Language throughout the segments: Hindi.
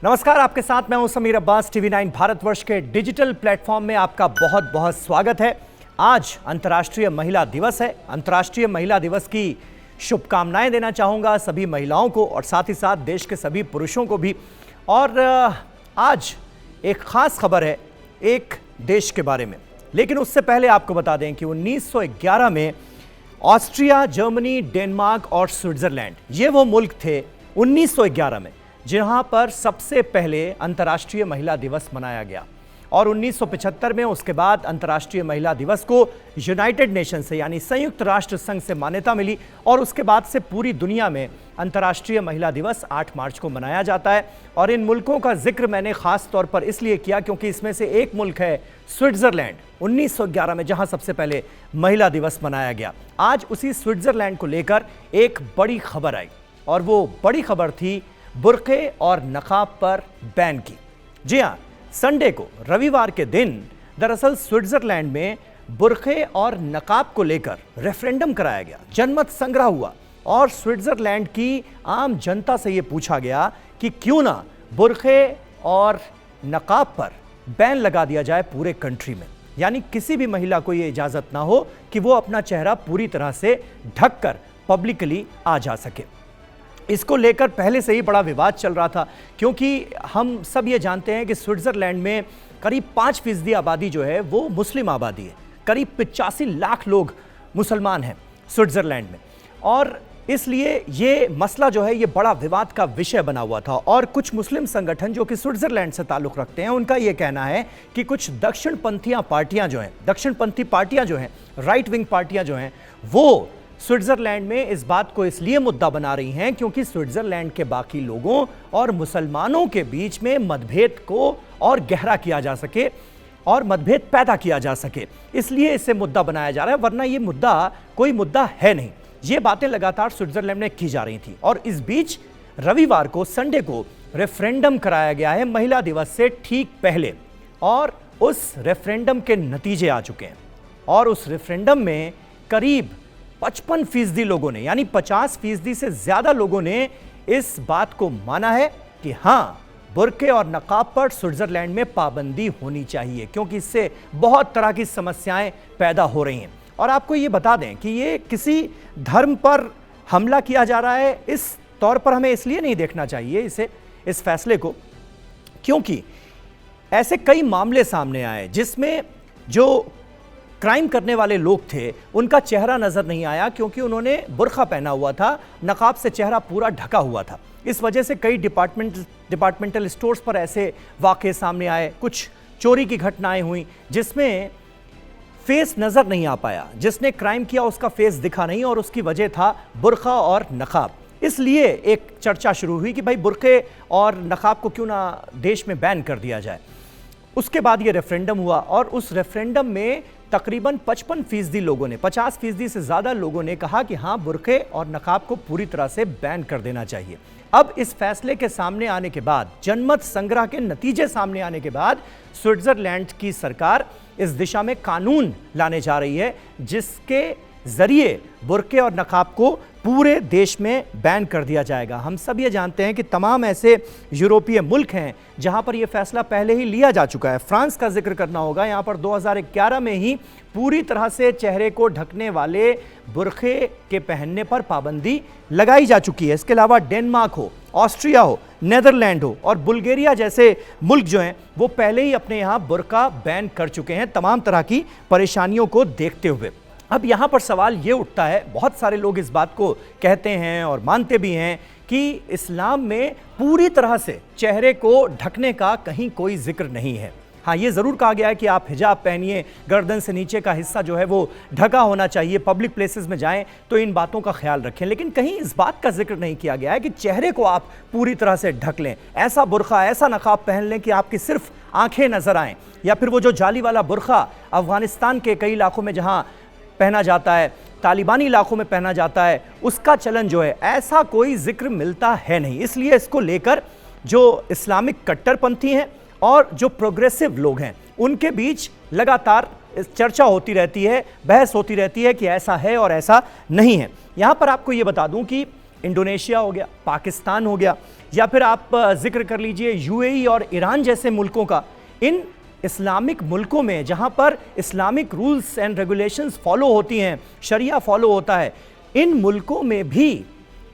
नमस्कार, आपके साथ मैं हूं समीर अब्बास। टीवी9 भारतवर्ष के डिजिटल प्लेटफॉर्म में आपका बहुत बहुत स्वागत है। आज अंतर्राष्ट्रीय महिला दिवस है। अंतर्राष्ट्रीय महिला दिवस की शुभकामनाएं देना चाहूँगा सभी महिलाओं को और साथ ही साथ देश के सभी पुरुषों को भी। और आज एक ख़ास खबर है एक देश के बारे में, लेकिन उससे पहले आपको बता दें कि 1911 में ऑस्ट्रिया, जर्मनी, डेनमार्क और स्विट्ज़रलैंड ये वो मुल्क थे 1911 में जहां पर सबसे पहले अंतर्राष्ट्रीय महिला दिवस मनाया गया। और 1975 में उसके बाद अंतर्राष्ट्रीय महिला दिवस को यूनाइटेड नेशन से यानी संयुक्त राष्ट्र संघ से मान्यता मिली और उसके बाद से पूरी दुनिया में अंतर्राष्ट्रीय महिला दिवस 8 मार्च को मनाया जाता है। और इन मुल्कों का जिक्र मैंने खास तौर पर इसलिए किया क्योंकि इसमें से एक मुल्क है स्विट्ज़रलैंड, 1911 में जहां सबसे पहले महिला दिवस मनाया गया। आज उसी स्विट्ज़रलैंड को लेकर एक बड़ी खबर आई और वो बड़ी खबर थी बुर्के और नकाब पर बैन की। जी हाँ, संडे को, रविवार के दिन दरअसल स्विट्ज़रलैंड में बुर्के और नकाब को लेकर रेफरेंडम कराया गया, जनमत संग्रह हुआ और स्विट्ज़रलैंड की आम जनता से ये पूछा गया कि क्यों ना बुर्के और नकाब पर बैन लगा दिया जाए पूरे कंट्री में, यानी किसी भी महिला को ये इजाज़त ना हो कि वो अपना चेहरा पूरी तरह से ढककर पब्लिकली आ जा सके। इसको लेकर पहले से ही बड़ा विवाद चल रहा था क्योंकि हम सब ये जानते हैं कि स्विट्ज़रलैंड में करीब 5% आबादी जो है वो मुस्लिम आबादी है। करीब 85 लाख लोग मुसलमान हैं स्विट्ज़रलैंड में और इसलिए ये मसला जो है ये बड़ा विवाद का विषय बना हुआ था। और कुछ मुस्लिम संगठन जो कि स्विट्ज़रलैंड से ताल्लुक़ रखते हैं उनका ये कहना है कि कुछ दक्षिणपंथी पार्टियां जो हैं, राइट विंग पार्टियां जो हैं, वो स्विट्ज़रलैंड में इस बात को इसलिए मुद्दा बना रही हैं क्योंकि स्विट्ज़रलैंड के बाकी लोगों और मुसलमानों के बीच में मतभेद को और गहरा किया जा सके और मतभेद पैदा किया जा सके, इसलिए इसे मुद्दा बनाया जा रहा है, वरना ये मुद्दा कोई मुद्दा है नहीं। ये बातें लगातार स्विट्ज़रलैंड में की जा रही थी और इस बीच रविवार को, संडे को रेफरेंडम कराया गया है महिला दिवस से ठीक पहले और उस रेफरेंडम के नतीजे आ चुके हैं। और उस रेफरेंडम में करीब 55% लोगों ने, यानी 50% से ज्यादा लोगों ने इस बात को माना है कि हाँ, बुर्के और नकाब पर स्विट्ज़रलैंड में पाबंदी होनी चाहिए क्योंकि इससे बहुत तरह की समस्याएं पैदा हो रही हैं। और आपको ये बता दें कि ये किसी धर्म पर हमला किया जा रहा है, इस तौर पर हमें इसलिए नहीं देखना चाहिए इस फैसले को क्योंकि ऐसे कई मामले सामने आए जिसमें जो क्राइम करने वाले लोग थे उनका चेहरा नजर नहीं आया क्योंकि उन्होंने बुर्का पहना हुआ था, नकाब से चेहरा पूरा ढका हुआ था। इस वजह से कई डिपार्टमेंटल स्टोर्स पर ऐसे वाक़े सामने आए, कुछ चोरी की घटनाएं हुई जिसमें फेस नजर नहीं आ पाया, जिसने क्राइम किया उसका फेस दिखा नहीं और उसकी वजह था बुर्का और नकाब। इसलिए एक चर्चा शुरू हुई कि भाई बुर्के और नकाब को क्यों ना देश में बैन कर दिया जाए। उसके बाद ये रेफरेंडम हुआ और उस रेफरेंडम में तकरीबन 55% लोगों ने, 50% से ज़्यादा लोगों ने कहा कि हाँ, बुर्के और नकाब को पूरी तरह से बैन कर देना चाहिए। अब इस फैसले के सामने आने के बाद, जनमत संग्रह के नतीजे सामने आने के बाद स्विट्ज़रलैंड की सरकार इस दिशा में कानून लाने जा रही है जिसके जरिए बुर्के और नकाब को पूरे देश में बैन कर दिया जाएगा। हम सब ये जानते हैं कि तमाम ऐसे यूरोपीय मुल्क हैं जहां पर यह फैसला पहले ही लिया जा चुका है। फ्रांस का जिक्र करना होगा, यहां पर 2011 में ही पूरी तरह से चेहरे को ढकने वाले बुर्के के पहनने पर पाबंदी लगाई जा चुकी है। इसके अलावा डेनमार्क हो, ऑस्ट्रिया हो, नेदरलैंड हो और बुल्गारिया जैसे मुल्क जो हैं वो पहले ही अपने यहाँ बुर्का बैन कर चुके हैं तमाम तरह की परेशानियों को देखते हुए। अब यहाँ पर सवाल ये उठता है, बहुत सारे लोग इस बात को कहते हैं और मानते भी हैं कि इस्लाम में पूरी तरह से चेहरे को ढकने का कहीं कोई जिक्र नहीं है। हाँ, ये ज़रूर कहा गया है कि आप हिजाब पहनिए, गर्दन से नीचे का हिस्सा जो है वो ढका होना चाहिए, पब्लिक प्लेसेस में जाएं तो इन बातों का ख्याल रखें, लेकिन कहीं इस बात का जिक्र नहीं किया गया है कि चेहरे को आप पूरी तरह से ढक लें, ऐसा बुर्का, ऐसा नकाब पहन लें कि आपकी सिर्फ आंखें नजर आएँ, या फिर वो जो जाली वाला बुर्का अफगानिस्तान के कई इलाकों में जहाँ पहना जाता है, तालिबानी इलाकों में पहना जाता है, उसका चलन जो है, ऐसा कोई जिक्र मिलता है नहीं। इसलिए इसको लेकर जो इस्लामिक कट्टरपंथी हैं और जो प्रोग्रेसिव लोग हैं उनके बीच लगातार चर्चा होती रहती है, बहस होती रहती है कि ऐसा है और ऐसा नहीं है। यहाँ पर आपको ये बता दूं कि इंडोनेशिया हो गया, पाकिस्तान हो गया, या फिर आप जिक्र कर लीजिए यूएई और ईरान जैसे मुल्कों का। इन इस्लामिक मुल्कों में जहां पर Islamic rules and regulations follow होती हैं, शरिया फॉलो होता है, इन मुल्कों में भी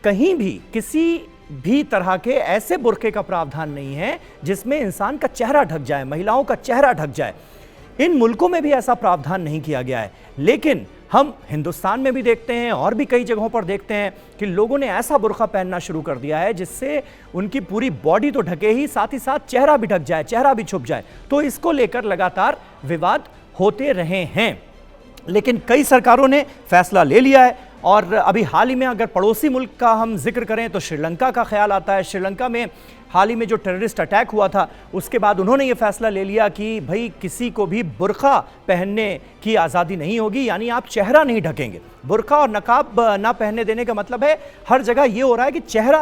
कहीं भी किसी भी तरह के ऐसे बुर्के का प्रावधान नहीं है जिसमें इंसान का चेहरा ढक जाए, महिलाओं का चेहरा ढक जाए। इन मुल्कों में भी ऐसा प्रावधान नहीं किया गया है। लेकिन हम हिंदुस्तान में भी देखते हैं और भी कई जगहों पर देखते हैं कि लोगों ने ऐसा बुर्का पहनना शुरू कर दिया है जिससे उनकी पूरी बॉडी तो ढके ही, साथ चेहरा भी ढक जाए, चेहरा भी छुप जाए। तो इसको लेकर लगातार विवाद होते रहे हैं, लेकिन कई सरकारों ने फैसला ले लिया है। और अभी हाल ही में अगर पड़ोसी मुल्क का हम जिक्र करें तो श्रीलंका का ख्याल आता है। श्रीलंका में हाल ही में जो टेररिस्ट अटैक हुआ था उसके बाद उन्होंने ये फैसला ले लिया कि भाई किसी को भी बुर्का पहनने की आज़ादी नहीं होगी, यानी आप चेहरा नहीं ढकेंगे। बुर्का और नकाब ना पहनने देने का मतलब है हर जगह ये हो रहा है कि चेहरा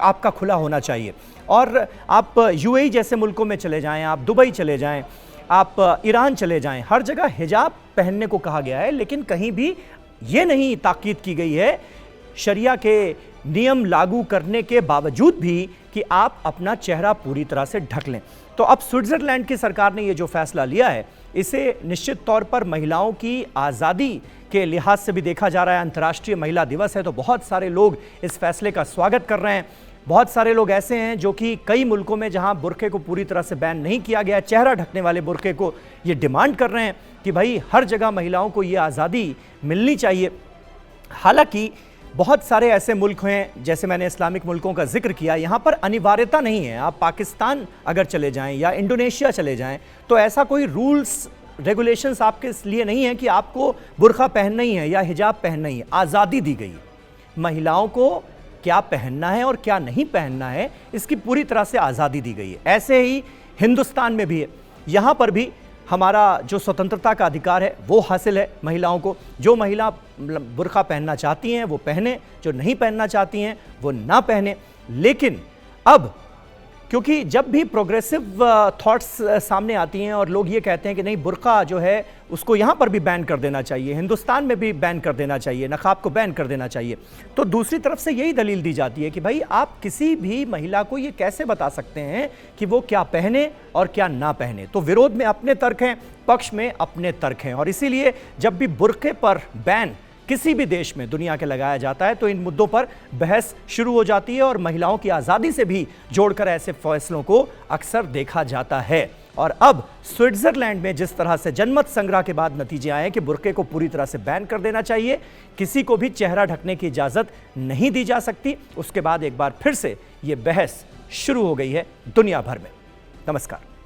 आपका खुला होना चाहिए। और आप यूएई जैसे मुल्कों में चले जाएं, आप दुबई चले जाएं, आप ईरान चले जाएं, हर जगह हिजाब पहनने को कहा गया है, लेकिन कहीं भी ये नहीं ताकीद की गई है शरिया के नियम लागू करने के बावजूद भी कि आप अपना चेहरा पूरी तरह से ढक लें। तो अब स्विट्जरलैंड की सरकार ने ये जो फैसला लिया है, इसे निश्चित तौर पर महिलाओं की आज़ादी के लिहाज से भी देखा जा रहा है। अंतर्राष्ट्रीय महिला दिवस है तो बहुत सारे लोग इस फैसले का स्वागत कर रहे हैं। बहुत सारे लोग ऐसे हैं जो कि कई मुल्कों में जहां बुर्के को पूरी तरह से बैन नहीं किया गया, चेहरा ढकने वाले बुर्के को ये डिमांड कर रहे हैं कि भाई हर जगह महिलाओं को ये आज़ादी मिलनी चाहिए। हालांकि बहुत सारे ऐसे मुल्क हैं, जैसे मैंने इस्लामिक मुल्कों का जिक्र किया, यहाँ पर अनिवार्यता नहीं है। आप पाकिस्तान अगर चले जाएं या इंडोनेशिया चले जाएं तो ऐसा कोई रूल्स रेगुलेशंस आपके लिए नहीं है कि आपको बुर्का पहनना ही है या हिजाब पहनना ही है। आज़ादी दी गई है महिलाओं को, क्या पहनना है और क्या नहीं पहनना है इसकी पूरी तरह से आज़ादी दी गई है। ऐसे ही हिंदुस्तान में भी है, यहाँ पर भी हमारा जो स्वतंत्रता का अधिकार है वो हासिल है महिलाओं को। जो महिला बुर्का पहनना चाहती हैं वो पहने, जो नहीं पहनना चाहती हैं वो ना पहने। लेकिन अब क्योंकि जब भी प्रोग्रेसिव थॉट्स सामने आती हैं और लोग ये कहते हैं कि नहीं बुर्का जो है उसको यहाँ पर भी बैन कर देना चाहिए, हिंदुस्तान में भी बैन कर देना चाहिए, नकाब को बैन कर देना चाहिए, तो दूसरी तरफ से यही दलील दी जाती है कि भाई आप किसी भी महिला को ये कैसे बता सकते हैं कि वो क्या पहने और क्या ना पहने। तो विरोध में अपने तर्क हैं, पक्ष में अपने तर्क हैं, और इसीलिए जब भी बुर्के पर बैन किसी भी देश में दुनिया के लगाया जाता है तो इन मुद्दों पर बहस शुरू हो जाती है और महिलाओं की आज़ादी से भी जोड़कर ऐसे फैसलों को अक्सर देखा जाता है। और अब स्विट्जरलैंड में जिस तरह से जनमत संग्रह के बाद नतीजे आए कि बुर्के को पूरी तरह से बैन कर देना चाहिए, किसी को भी चेहरा ढकने की इजाज़त नहीं दी जा सकती, उसके बाद एक बार फिर से ये बहस शुरू हो गई है दुनिया भर में। नमस्कार।